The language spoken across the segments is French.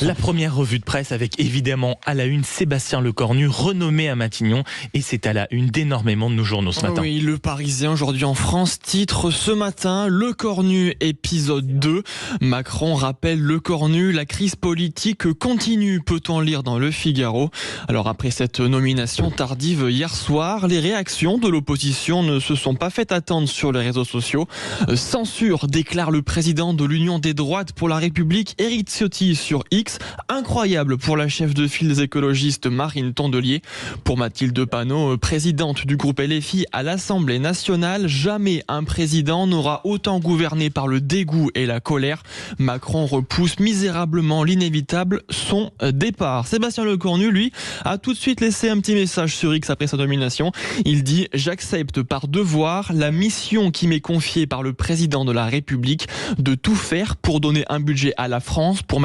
La première revue de presse avec évidemment à la une Sébastien Lecornu, renommé à Matignon, et c'est à la une d'énormément de nos journaux ce matin. Oui, Le Parisien aujourd'hui en France titre ce matin Lecornu épisode 2. Macron rappelle Lecornu, la crise politique continue, peut-on lire dans Le Figaro. Alors après cette nomination tardive hier soir, les réactions de l'opposition ne se sont pas fait attendre sur les réseaux sociaux. Censure, déclare le président de l'Union des droites pour la République, Éric Ciotti sur X. Incroyable pour la chef de file des écologistes Marine Tondelier. Pour Mathilde Panot, présidente du groupe LFI à l'Assemblée nationale, jamais un président n'aura autant gouverné par le dégoût et la colère. Macron repousse misérablement l'inévitable, son départ. Sébastien Lecornu, lui, a tout de suite laissé un petit message sur X après sa nomination. Il dit « J'accepte par devoir la mission qui m'est confiée par le président de la République de tout faire pour donner un budget à la France, pour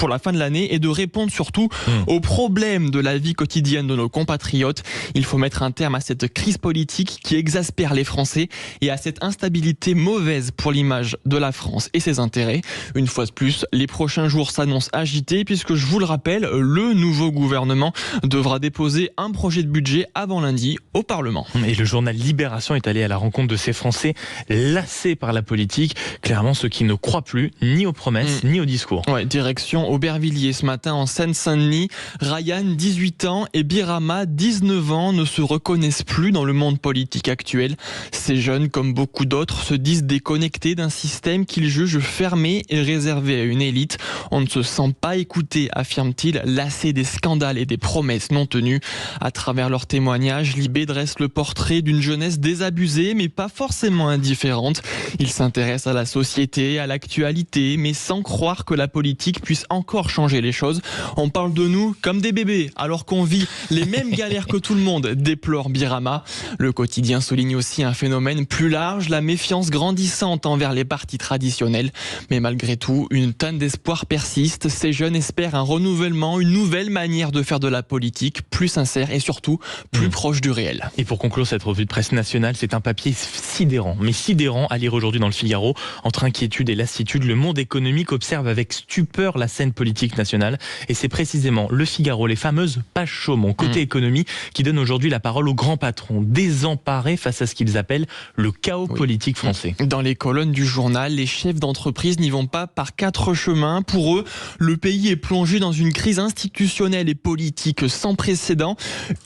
la fin de l'année et de répondre surtout aux problèmes de la vie quotidienne de nos compatriotes. Il faut mettre un terme à cette crise politique qui exaspère les Français et à cette instabilité mauvaise pour l'image de la France et ses intérêts. Une fois de plus, les prochains jours s'annoncent agités puisque, je vous le rappelle, le nouveau gouvernement devra déposer un projet de budget avant lundi au Parlement. Et le journal Libération est allé à la rencontre de ces Français lassés par la politique, clairement ceux qui ne croient plus ni aux promesses ni aux discours. Ouais, direction Aubervilliers ce matin en Seine-Saint-Denis. Ryan, 18 ans, et Birama, 19 ans, ne se reconnaissent plus dans le monde politique actuel. Ces jeunes, comme beaucoup d'autres, se disent déconnectés d'un système qu'ils jugent fermé et réservé à une élite. On ne se sent pas écouté, affirme-t-il, lassé des scandales et des promesses non tenues. À travers leurs témoignages, Libé dresse le portrait d'une jeunesse désabusée, mais pas forcément indifférente. Il s'intéresse à la société, à l'actualité, mais sans croire que la politique puisse encore changer les choses. On parle de nous comme des bébés, alors qu'on vit les mêmes galères que tout le monde, déplore Birama. Le quotidien souligne aussi un phénomène plus large, la méfiance grandissante envers les partis traditionnels. Mais malgré tout, une tonne d'espoir persiste. Ces jeunes espèrent un renouvellement, une nouvelle manière de faire de la politique, plus sincère et surtout plus proche du réel. Et pour conclure cette revue de presse nationale, c'est un papier sidérant, mais sidérant à lire aujourd'hui dans Le Figaro. Entre inquiétude et lassitude, le monde économique observe avec stupeur la scène politique nationale. Et c'est précisément Le Figaro, les fameuses pages Chaumont, côté économie, qui donne aujourd'hui la parole aux grands patrons, désemparés face à ce qu'ils appellent le chaos politique français. Dans les colonnes du journal, les chefs d'entreprise n'y vont pas par quatre chemins. Pour eux, le pays est plongé dans une crise institutionnelle et politique sans précédent.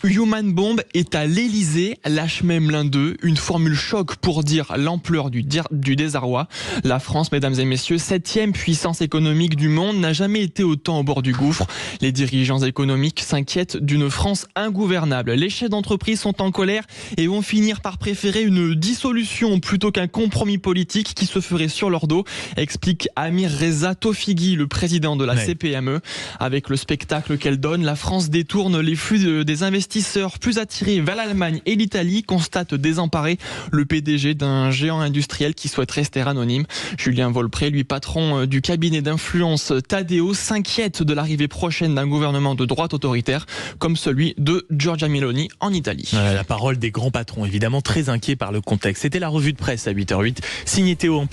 Human Bomb est à l'Elysée, lâche même l'un d'eux, une formule choc pour dire l'ampleur du désarroi. La France, mesdames et messieurs, 7e puissance économique du monde, n'a jamais été autant au bord du gouffre. Les dirigeants économiques s'inquiètent d'une France ingouvernable. Les chefs d'entreprise sont en colère et vont finir par préférer une dissolution plutôt qu'un compromis politique qui se ferait sur leur dos, explique Amir Reza Tofighi, le président de la CPME. Avec le spectacle qu'elle donne, la France détourne les flux des investisseurs plus attirés vers l'Allemagne et l'Italie, constate désemparé le PDG d'un géant industriel qui souhaite rester anonyme. Julien Volpré, lui patron du cabinet d'influence Tadeo, s'inquiète de l'arrivée prochaine d'un gouvernement de droite autoritaire comme celui de Giorgia Meloni en Italie. La parole des grands patrons, évidemment très inquiets par le contexte. C'était la revue de presse à 8h08, signée Théo Ampie.